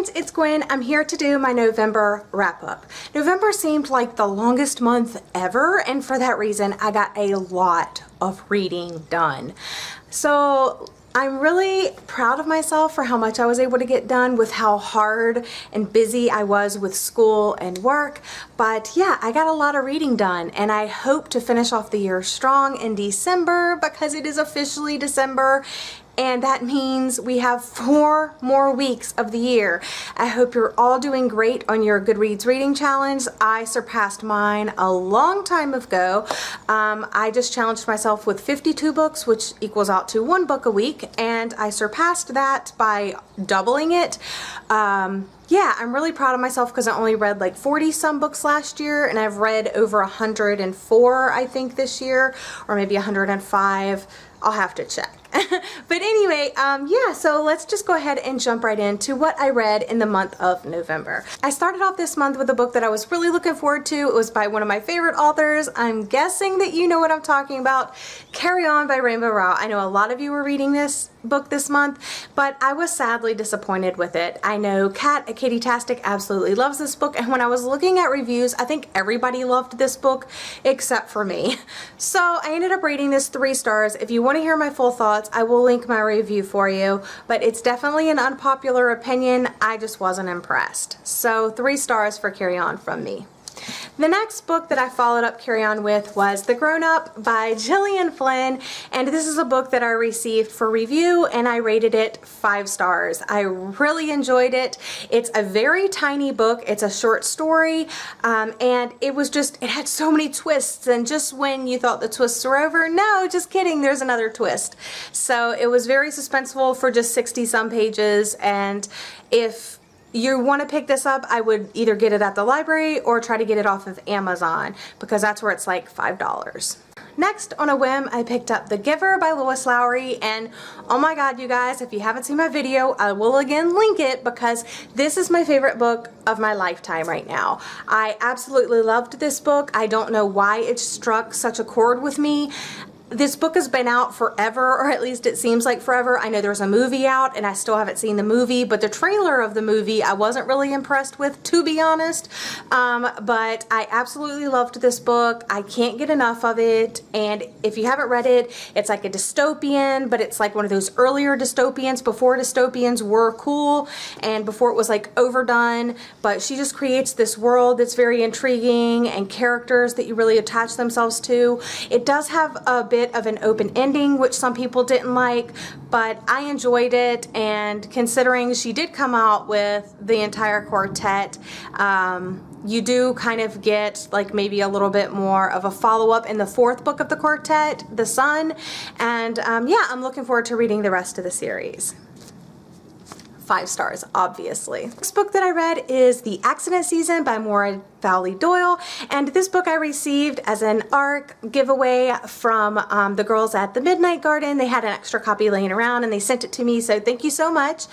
friends, it's Gwen. I'm here to do my November wrap-up. November seemed like the longest month ever, and for that reason I got a lot of reading done. So I'm really proud of myself for how much I was able to get done with how hard and busy I was with school and work. But yeah, I got a lot of reading done, and I hope to finish off the year strong in December because it is officially December. And that means we have 4 more weeks of the year. I hope you're all doing great on your Goodreads reading challenge. I surpassed mine a long time ago. I just challenged myself with 52 books, which equals out to 1 book a week, and I surpassed that by doubling it. Yeah, I'm really proud of myself because I only read like 40 some books last year, and I've read over 104 I think this year, or maybe 105. I'll have to check. But anyway, yeah, so let's just go ahead and jump right into what I read in the month of November. I started off this month with a book that I was really looking forward to. It was by one of my favorite authors. I'm guessing that you know what I'm talking about. Carry On by Rainbow Rowell. I know a lot of you were reading this book this month, but I was sadly disappointed with it. I know Kat at Katie-tastic absolutely loves this book, and when I was looking at reviews, I think everybody loved this book except for me. So I ended up rating this 3 stars. If you want to hear my full thoughts, I will link my review for you, but it's definitely an unpopular opinion. I just wasn't impressed. So 3 stars for Carry On from me. The next book that I followed up Carry On with was The Grownup by Gillian Flynn, and this is a book that I received for review, and I rated it 5 stars. I really enjoyed it. It's a very tiny book. It's a short story, and it had so many twists, and just when you thought the twists were over, no, just kidding, there's another twist. So it was very suspenseful for just 60 some pages, and if you want to pick this up, I would either get it at the library or try to get it off of Amazon, because that's where it's like $5. Next, on a whim, I picked up The Giver by Lois Lowry, and oh my god, you guys, if you haven't seen my video, I will again link it because this is my favorite book of my lifetime right now. I absolutely loved this book. I don't know why it struck such a chord with me. This book has been out forever, or at least it seems like forever. I know there's a movie out, and I still haven't seen the movie, but the trailer of the movie I wasn't really impressed with, to be honest. But I absolutely loved this book. I can't get enough of it, and if you haven't read it, it's like a dystopian, but it's like one of those earlier dystopians before dystopians were cool and before it was like overdone. But she just creates this world that's very intriguing and characters that you really attach themselves to. It does have a bit of an open ending, which some people didn't like, but I enjoyed it, and considering she did come out with the entire quartet, you do kind of get like maybe a little bit more of a follow-up in the 4th book of the quartet, The Sun, and yeah, I'm looking forward to reading the rest of the series. 5 stars, obviously. Next book that I read is The Accident Season by Maura Fowley Doyle, and this book I received as an ARC giveaway from the girls at the Midnight Garden. They had an extra copy laying around and they sent it to me, so thank you so much.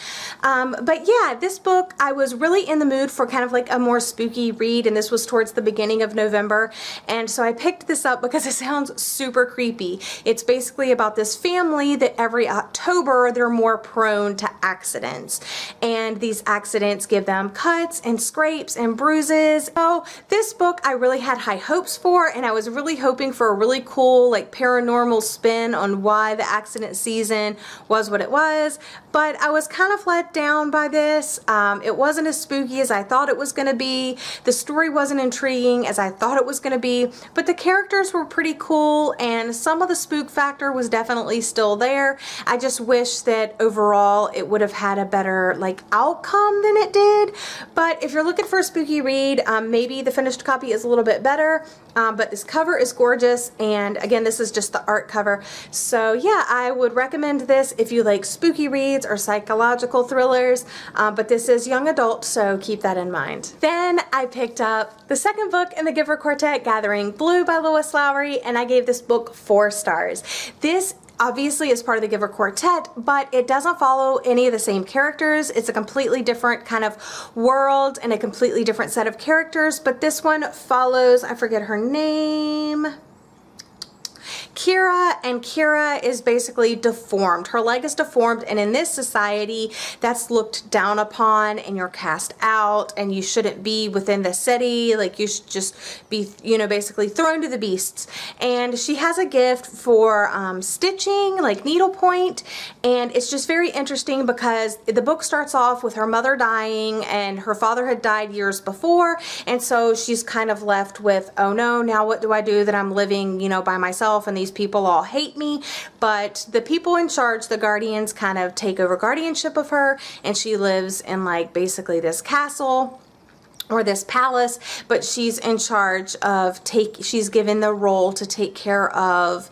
But yeah, this book, I was really in the mood for kind of like a more spooky read, and this was towards the beginning of November, and so I picked this up because it sounds super creepy. It's basically about this family that every October they're more prone to accidents, and these accidents give them cuts and scrapes and bruises. So this book I really had high hopes for, and I was really hoping for a really cool like paranormal spin on why the accident season was what it was, but I was kind of let down by this. It wasn't as spooky as I thought it was going to be. The story wasn't intriguing as I thought it was going to be, but the characters were pretty cool, and some of the spook factor was definitely still there. I just wish that overall it would have had a better like outcome than it did. But if you're looking for a spooky read, maybe the finished copy is a little bit better, but this cover is gorgeous, and again, this is just the art cover. So yeah, I would recommend this if you like spooky reads or psychological thrillers, but this is young adult, so keep that in mind. Then I picked up the 2nd book in the Giver Quartet, Gathering Blue by Lois Lowry, and I gave this book 4 stars. This obviously is part of the Giver Quartet, but it doesn't follow any of the same characters. It's a completely different kind of world and a completely different set of characters, but this one follows, I forget her name, Kira, and Kira is basically deformed. Her leg is deformed, and in this society, that's looked down upon, and you're cast out, and you shouldn't be within the city. Like, you should just be, you know, basically thrown to the beasts. And she has a gift for stitching, like needlepoint, and it's just very interesting because the book starts off with her mother dying, and her father had died years before, and so she's kind of left with, oh no, now what do I do that I'm living, you know, by myself, and these people all hate me. But the people in charge, the guardians, kind of take over guardianship of her, and she lives in like basically this castle or this palace, but she's in charge of she's given the role to take care of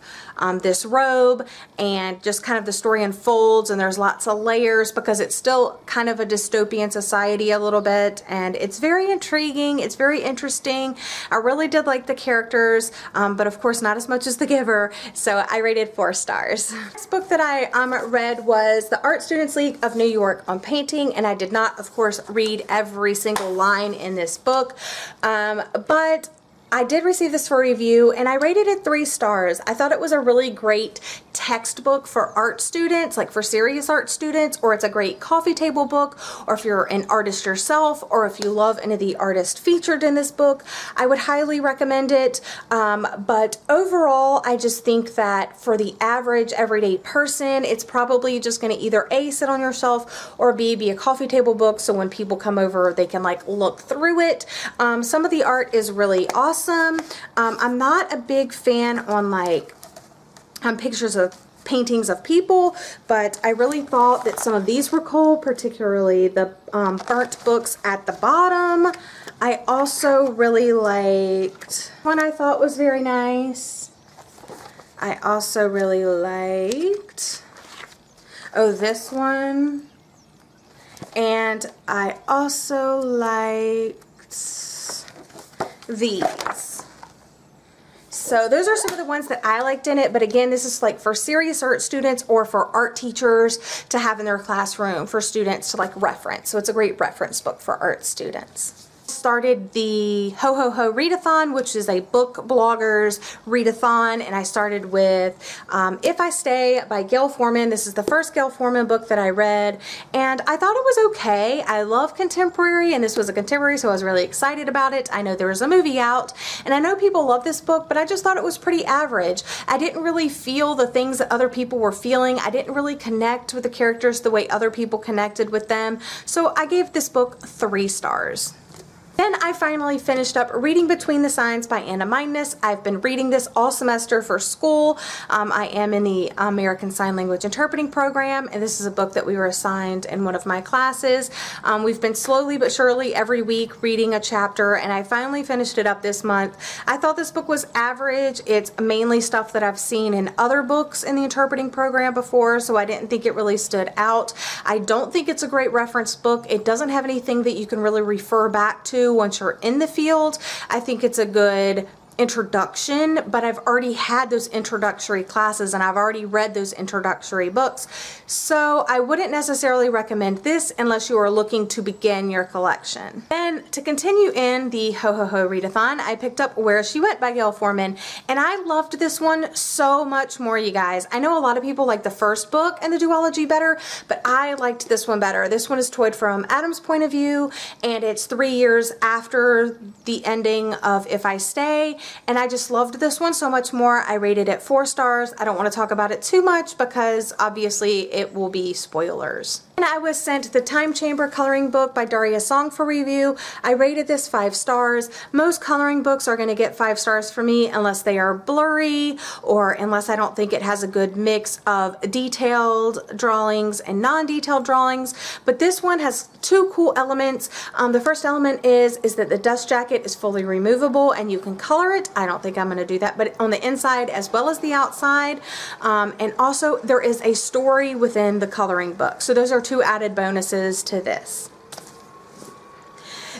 this robe, and just kind of the story unfolds, and there's lots of layers because it's still kind of a dystopian society a little bit, and it's very intriguing, it's very interesting. I really did like the characters, but of course not as much as The Giver, so I rated 4 stars. The next book that I read was The Art Students League of New York on Painting, and I did not, of course, read every single line in this book, but I did receive this for review, and I rated it 3 stars. I thought it was a really great textbook for art students, like for serious art students, or it's a great coffee table book, or if you're an artist yourself, or if you love any of the artists featured in this book, I would highly recommend it. But overall, I just think that for the average everyday person, it's probably just going to either A, sit on your shelf, or B, be a coffee table book, so when people come over, they can like look through it. Some of the art is really awesome. I'm not a big fan on like pictures of paintings of people, but I really thought that some of these were cool, particularly the burnt books at the bottom. I also really liked one I thought was very nice. I also really liked, oh, this one. And I also liked these. So those are some of the ones that I liked in it, but again, this is like for serious art students or for art teachers to have in their classroom for students to like reference. So it's a great reference book for art students. Started the HoHo Readathon, which is a book bloggers readathon, and I started with If I Stay by Gail Forman. This is the first Gail Forman book that I read, and I thought it was okay. I love contemporary, and this was a contemporary, so I was really excited about it. I know there was a movie out, and I know people love this book, but I just thought it was pretty average. I didn't really feel the things that other people were feeling. I didn't really connect with the characters the way other people connected with them, so I gave this book 3 stars. Then I finally finished up Reading Between the Signs by Anna Mindness. I've been reading this all semester for school. I am in the American Sign Language Interpreting Program, and this is a book that we were assigned in one of my classes. We've been slowly but surely every week reading a chapter, and I finally finished it up this month. I thought this book was average. It's mainly stuff that I've seen in other books in the interpreting program before, so I didn't think it really stood out. I don't think it's a great reference book. It doesn't have anything that you can really refer back to once you're in the field. I think it's a good introduction, but I've already had those introductory classes and I've already read those introductory books, so I wouldn't necessarily recommend this unless you are looking to begin your collection. Then to continue in the HoHo Readathon, I picked up Where She Went by Gail Forman, and I loved this one so much more, you guys. I know a lot of people like the first book and the duology better, but I liked this one better. This one is told from Adam's point of view, and it's 3 years after the ending of If I Stay, and I just loved this one so much more. I rated it 4 stars. I don't want to talk about it too much because obviously it will be spoilers. And I was sent the Time Chamber coloring book by Daria Song for review. I rated this 5 stars. Most coloring books are going to get 5 stars for me unless they are blurry or unless I don't think it has a good mix of detailed drawings and non-detailed drawings. But this one has 2 cool elements. The first element is that the dust jacket is fully removable and you can color it. I don't think I'm going to do that, but on the inside as well as the outside. And also there is a story within the coloring book. So those are 2 added bonuses to this.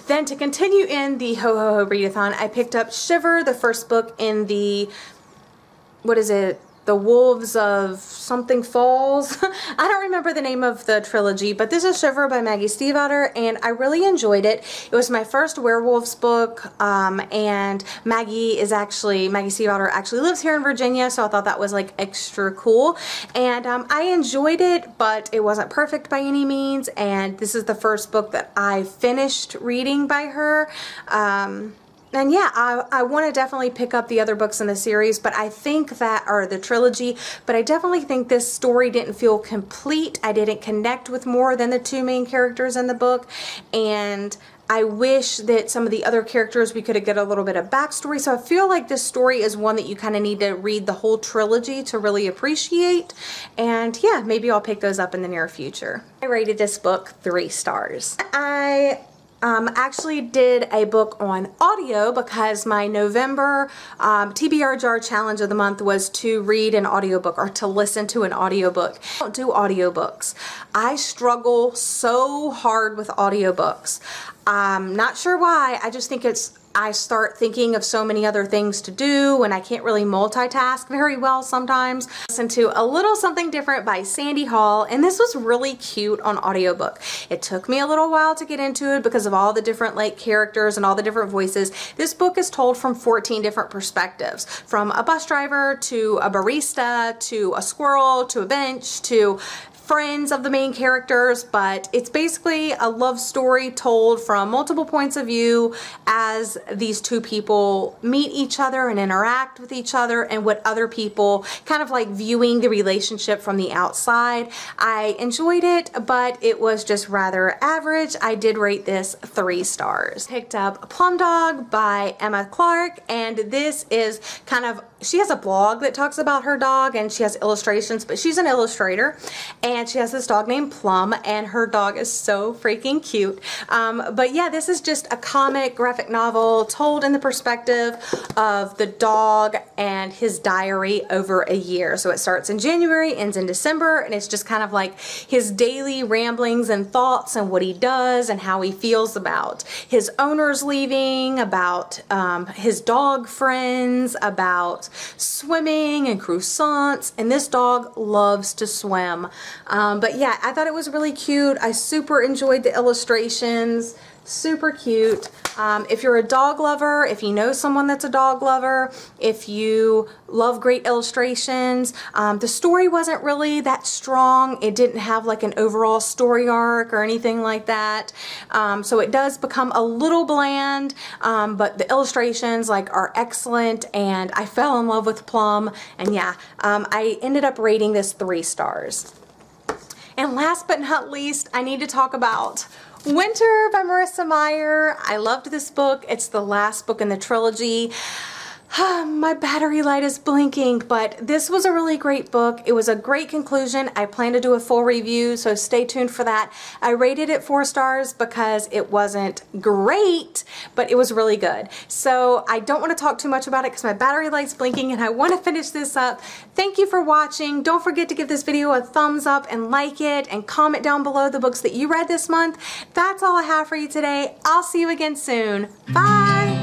Then to continue in the HoHo Readathon, I picked up Shiver, the first book in the, what is it? The Wolves of Something Falls. I don't remember the name of the trilogy, but this is Shiver by Maggie Stiefvater, and I really enjoyed it. It was my first werewolves book, and Maggie Stiefvater actually lives here in Virginia, so I thought that was like extra cool. And I enjoyed it, but it wasn't perfect by any means, and this is the first book that I finished reading by her. And yeah, I want to definitely pick up the other books in the series, but I think that, or the trilogy, but I definitely think this story didn't feel complete. I didn't connect with more than the two main characters in the book, and I wish that some of the other characters we could have got a little bit of backstory. So I feel like this story is one that you kind of need to read the whole trilogy to really appreciate. And yeah, maybe I'll pick those up in the near future. I rated this book 3 stars. I actually did a book on audio because my November TBR Jar challenge of the month was to read an audiobook or to listen to an audiobook. I don't do audiobooks. I struggle so hard with audiobooks. Not sure why. I just think I start thinking of so many other things to do and I can't really multitask very well sometimes. Listen to A Little Something Different by Sandy Hall, and this was really cute on audiobook. It took me a little while to get into it because of all the different like characters and all the different voices. This book is told from 14 different perspectives, from a bus driver to a barista to a squirrel to a bench to friends of the main characters, but it's basically a love story told from multiple points of view as these two people meet each other and interact with each other and what other people kind of like viewing the relationship from the outside. I enjoyed it, but it was just rather average. I did rate this 3 stars. Picked up Plumdog by Emma Clark, and this is kind of, she has a blog that talks about her dog and she has illustrations, but she's an illustrator and she has this dog named Plum, and her dog is so freaking cute. But yeah, this is just a comic graphic novel told in the perspective of the dog and his diary over a year. So it starts in January, ends in December, and it's just kind of like his daily ramblings and thoughts and what he does and how he feels about his owners leaving, about his dog friends, about swimming and croissants, and this dog loves to swim. But yeah, I thought it was really cute. I super enjoyed the illustrations. Super cute. If you're a dog lover, if you know someone that's a dog lover, if you love great illustrations, the story wasn't really that strong. It didn't have like an overall story arc or anything like that. So it does become a little bland, but the illustrations like are excellent, and I fell in love with Plum, and yeah, I ended up rating this 3 stars. And last but not least, I need to talk about Winter by Marissa Meyer. I loved this book. It's the last book in the trilogy. My battery light is blinking, but this was a really great book. It was a great conclusion. I plan to do a full review, so stay tuned for that. I rated it 4 stars because it wasn't great, but it was really good. So I don't want to talk too much about it because my battery light's blinking and I want to finish this up. Thank you for watching. Don't forget to give this video a thumbs up and like it, and comment down below the books that you read this month. That's all I have for you today. I'll see you again soon. Bye!